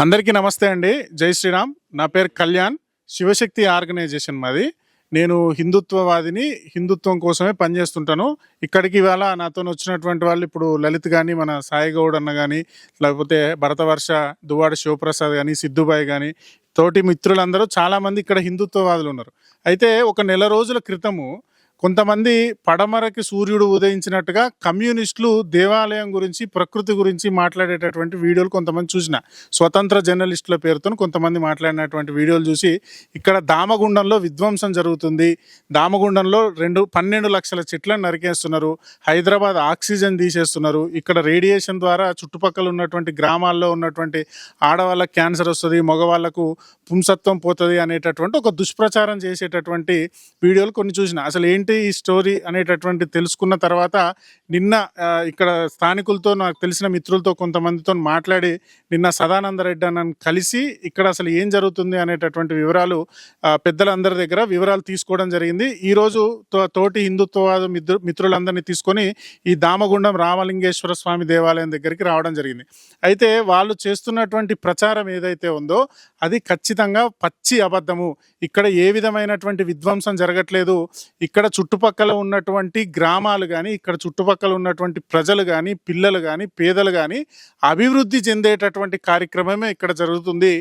అందరికీ నమస్తే అండి. జై శ్రీరామ్. నా పేరు కళ్యాణ్. శివశక్తి ఆర్గనైజేషన్ మాది. నేను హిందుత్వవాదిని. హిందుత్వం కోసమే పనిచేస్తుంటాను. ఇక్కడికి ఇవాళ నాతోనొచ్చినటువంటి వాళ్ళు ఇప్పుడు లలిత్ గాని, మన సాయి గౌడ్ అన్న గాని, లేకపోతే భరతవర్ష, దువ్వాడ శివప్రసాద్ గాని, సిద్ధుబాయి గాని, తోటి మిత్రులందరూ చాలామంది ఇక్కడ హిందుత్వవాదులున్నారు. అయితే ఒక నెల రోజుల క్రితము కొంతమంది పడమరకి సూర్యుడు ఉదయించినట్టుగా కమ్యూనిస్టులు దేవాలయం గురించి, ప్రకృతి గురించి మాట్లాడేటటువంటి వీడియోలు కొంతమంది చూసిన. స్వతంత్ర జర్నలిస్టుల పేరుతో కొంతమంది మాట్లాడినటువంటి వీడియోలు చూసి, ఇక్కడ దామగుండంలో విధ్వంసం జరుగుతుంది, దామగుండంలో 12 లక్షల చెట్లను నరికేస్తున్నారు, హైదరాబాద్ ఆక్సిజన్ తీసేస్తున్నారు, ఇక్కడ రేడియేషన్ ద్వారా చుట్టుపక్కల ఉన్నటువంటి గ్రామాల్లో ఉన్నటువంటి ఆడవాళ్ళకి క్యాన్సర్ వస్తుంది, మగవాళ్ళకు పుంసత్వం పోతుంది అనేటటువంటి ఒక దుష్ప్రచారం చేసేటటువంటి వీడియోలు కొన్ని చూసిన. అసలు ఏంటి ఈ స్టోరీ అనేటటువంటి తెలుసుకున్న తర్వాత నిన్న ఇక్కడ స్థానికులతో, నాకు తెలిసిన మిత్రులతో కొంతమందితో మాట్లాడి నిన్న సదానంద రెడ్డి అన్నను కలిసి ఇక్కడ అసలు ఏం జరుగుతుంది అనేటటువంటి వివరాలు పెద్దలందరి దగ్గర వివరాలు తీసుకోవడం జరిగింది. ఈరోజు తోటి హిందుత్వవాద మిత్రులందరినీ తీసుకొని ఈ దామగుండం రామలింగేశ్వర స్వామి దేవాలయం దగ్గరికి రావడం జరిగింది. అయితే వాళ్ళు చేస్తున్నటువంటి ప్రచారం ఏదైతే ఉందో అది ఖచ్చితంగా పచ్చి అబద్ధము. ఇక్కడ ఏ విధమైనటువంటి విధ్వంసం జరగట్లేదు. ఇక్కడ చుట్టుపక్కల ఉన్నటువంటి గ్రామాలు కానీ, ఇక్కడ చుట్టుపక్కల ఉన్నటువంటి ప్రజలు కానీ, పిల్లలు కానీ, పేదలు కానీ అభివృద్ధి చెందేటటువంటి కార్యక్రమమే ఇక్కడ జరుగుతుంది.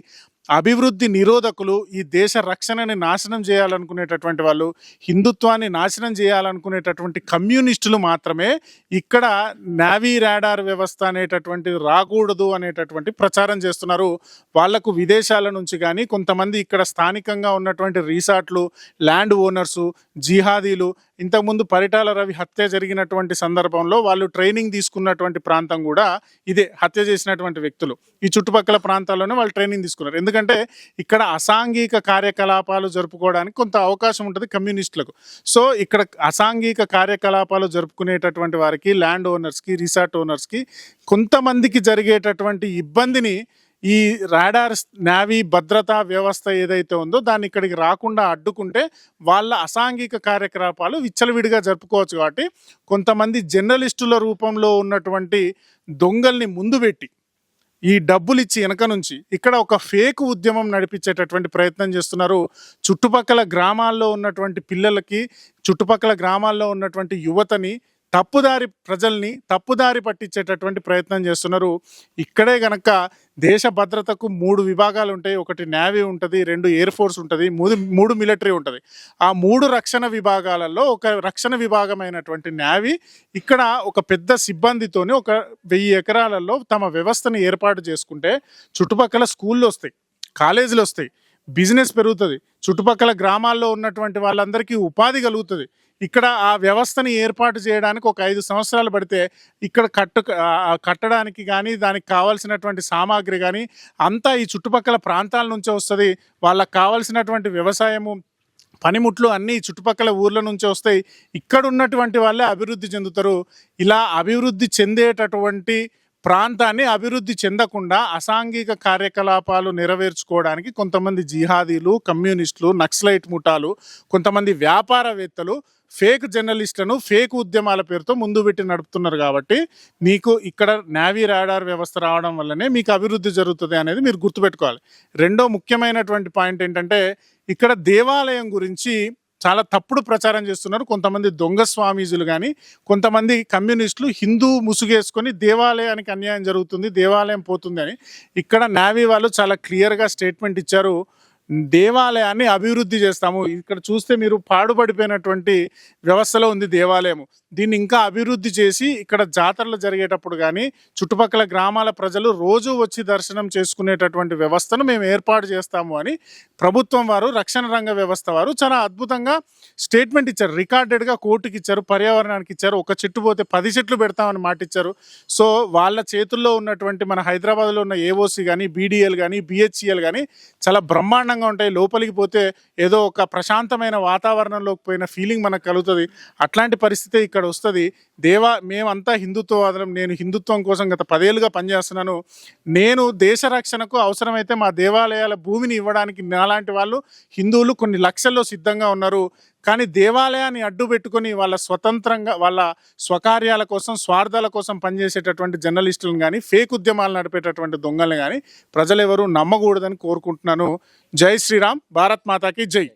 అభివృద్ధి నిరోధకులు, ఈ దేశ రక్షణని నాశనం చేయాలనుకునేటటువంటి వాళ్ళు, హిందుత్వాన్ని నాశనం చేయాలనుకునేటటువంటి కమ్యూనిస్టులు మాత్రమే ఇక్కడ నావీ రాడార్ వ్యవస్థ అనేటటువంటిది రాకూడదు అనేటటువంటి ప్రచారం చేస్తున్నారు. వాళ్లకు విదేశాల నుంచి కానీ, కొంతమంది ఇక్కడ స్థానికంగా ఉన్నటువంటి రిసార్ట్లు, ల్యాండ్ ఓనర్సు, జిహాదీలు, ఇంతకుముందు పరిటాల రవి హత్య జరిగినటువంటి సందర్భంలో వాళ్ళు ట్రైనింగ్ తీసుకున్నటువంటి ప్రాంతం కూడా ఇదే. హత్య చేసినటువంటి వ్యక్తులు ఈ చుట్టుపక్కల ప్రాంతాల్లోనే వాళ్ళు ట్రైనింగ్ తీసుకున్నారు. ఎందుకంటే ఇక్కడ అసాంఘిక కార్యకలాపాలు జరుపుకోవడానికి కొంత అవకాశం ఉంటుంది కమ్యూనిస్టులకు. సో ఇక్కడ అసాంఘిక కార్యకలాపాలు జరుపుకునేటటువంటి వారికి, ల్యాండ్ ఓనర్స్కి, రిసార్ట్ ఓనర్స్కి కొంతమందికి జరిగేటటువంటి ఇబ్బందిని ఈ రాడార్ నావీ భద్రతా వ్యవస్థ ఏదైతే ఉందో దాన్ని ఇక్కడికి రాకుండా అడ్డుకుంటే వాళ్ళ అసాంఘిక కార్యకలాపాలు విచ్చలవిడిగా జరుపుకోవచ్చు. కాబట్టి కొంతమంది జర్నలిస్టుల రూపంలో ఉన్నటువంటి దొంగల్ని ముందు పెట్టి, ఈ డబ్బులు ఇచ్చి వెనక నుంచి ఇక్కడ ఒక ఫేక్ ఉద్యమం నడిపించేటటువంటి ప్రయత్నం చేస్తున్నారు. చుట్టుపక్కల గ్రామాల్లో ఉన్నటువంటి పిల్లలకి, చుట్టుపక్కల గ్రామాల్లో ఉన్నటువంటి యువతని, ప్రజల్ని తప్పుదారి పట్టించేటటువంటి ప్రయత్నం చేస్తున్నారు. ఇక్కడే గనక దేశ భద్రతకు 3 విభాగాలు ఉంటాయి. ఒకటి నేవీ ఉంటుంది, 2 ఎయిర్ ఫోర్స్ ఉంటుంది, 3 మిలిటరీ ఉంటుంది. ఆ 3 రక్షణ విభాగాలలో ఒక రక్షణ విభాగమైనటువంటి నేవీ ఇక్కడ ఒక పెద్ద సిబ్బందితోని ఒక 1000 ఎకరాలలో తమ వ్యవస్థను ఏర్పాటు చేసుకుంటే చుట్టుపక్కల స్కూళ్ళు వస్తాయి, కాలేజీలు వస్తాయి, బిజినెస్ పెరుగుతుంది, చుట్టుపక్కల గ్రామాల్లో ఉన్నటువంటి వాళ్ళందరికీ ఉపాధి కలుగుతుంది. ఇక్కడ ఆ వ్యవస్థని ఏర్పాటు చేయడానికి ఒక 5 సంవత్సరాలు పడితే ఇక్కడ కట్టడానికి కానీ, దానికి కావాల్సినటువంటి సామాగ్రి కానీ అంతా ఈ చుట్టుపక్కల ప్రాంతాల నుంచే వస్తుంది. వాళ్ళకి కావాల్సినటువంటి వ్యవసాయము, పనిముట్లు అన్నీ చుట్టుపక్కల ఊర్ల నుంచే వస్తాయి. ఇక్కడ ఉన్నటువంటి వాళ్ళే అభివృద్ధి చెందుతారు. ఇలా అభివృద్ధి చెందేటటువంటి ప్రాంతాన్ని అభివృద్ధి చెందకుండా అసాంఘిక కార్యకలాపాలు నెరవేర్చుకోవడానికి కొంతమంది జిహాదీలు, కమ్యూనిస్టులు, నక్సలైట్ ముఠాలు, కొంతమంది వ్యాపారవేత్తలు ఫేక్ జర్నలిస్టులను ఫేక్ ఉద్యమాల పేరుతో ముందు పెట్టి నడుపుతున్నారు. కాబట్టి మీకు ఇక్కడ నావీ రాడార్ వ్యవస్థ రావడం వల్లనే మీకు అభివృద్ధి జరుగుతుంది అనేది మీరు గుర్తుపెట్టుకోవాలి. రెండో ముఖ్యమైనటువంటి పాయింట్ ఏంటంటే, ఇక్కడ దేవాలయం గురించి చాలా తప్పుడు ప్రచారం చేస్తున్నారు కొంతమంది దొంగ స్వామీజులు కానీ, కొంతమంది కమ్యూనిస్టులు హిందూ ముసుగేసుకొని దేవాలయానికి అన్యాయం జరుగుతుంది, దేవాలయం పోతుంది అని. ఇక్కడ నావీ వాళ్ళు చాలా క్లియర్గా స్టేట్మెంట్ ఇచ్చారు, దేవాలయాన్ని అభివృద్ధి చేస్తాము. ఇక్కడ చూస్తే మీరు పాడుపడిపోయినటువంటి వ్యవస్థలో ఉంది దేవాలయం. దీన్ని ఇంకా అభివృద్ధి చేసి ఇక్కడ జాతరలు జరిగేటప్పుడు కానీ, చుట్టుపక్కల గ్రామాల ప్రజలు రోజు వచ్చి దర్శనం చేసుకునేటటువంటి వ్యవస్థను మేము ఏర్పాటు చేస్తాము అని ప్రభుత్వం వారు, రక్షణ రంగ వ్యవస్థ వారు చాలా అద్భుతంగా స్టేట్మెంట్ ఇచ్చారు. రికార్డెడ్గా కోర్టుకి ఇచ్చారు, పర్యావరణానికి ఇచ్చారు. ఒక చెట్టు పోతే 10 చెట్లు పెడతామని మాట ఇచ్చారు. సో వాళ్ళ చేతుల్లో ఉన్నటువంటి మన హైదరాబాద్లో ఉన్న ఏఓసి కానీ, బీడీఎల్ కానీ, బిహెచ్ఈఎల్ కానీ చాలా బ్రహ్మాండంగా ఉంటాయి. లోపలికి పోతే ఏదో ఒక ప్రశాంతమైన వాతావరణంలోకి పోయిన ఫీలింగ్ మనకు కలుగుతుంది. అట్లాంటి పరిస్థితి ఇక్కడ వస్తుంది. మేమంతా హిందుత్వవాదులం. నేను హిందుత్వం కోసం గత 10 ఏళ్ళుగా పనిచేస్తున్నాను. నేను దేశ రక్షణకు అవసరమైతే మా దేవాలయాల భూమిని ఇవ్వడానికి నాలాంటి వాళ్ళు హిందువులు కొన్ని లక్షల్లో సిద్ధంగా ఉన్నారు. కానీ దేవాలయాన్ని అడ్డు పెట్టుకొని వాళ్ళ స్వతంత్రంగా వాళ్ళ స్వకార్యాల కోసం స్వార్థాల కోసం పనిచేసేటటువంటి జర్నలిస్టులను కానీ ఫేక్ ఉద్యమాలు నడిపేటటువంటి దొంగల్ని కానీ ప్రజలు ఎవరు నమ్మకూడదని కోరుకుంటున్నాను. జై శ్రీరామ్, భారత్ మాతాకి జై.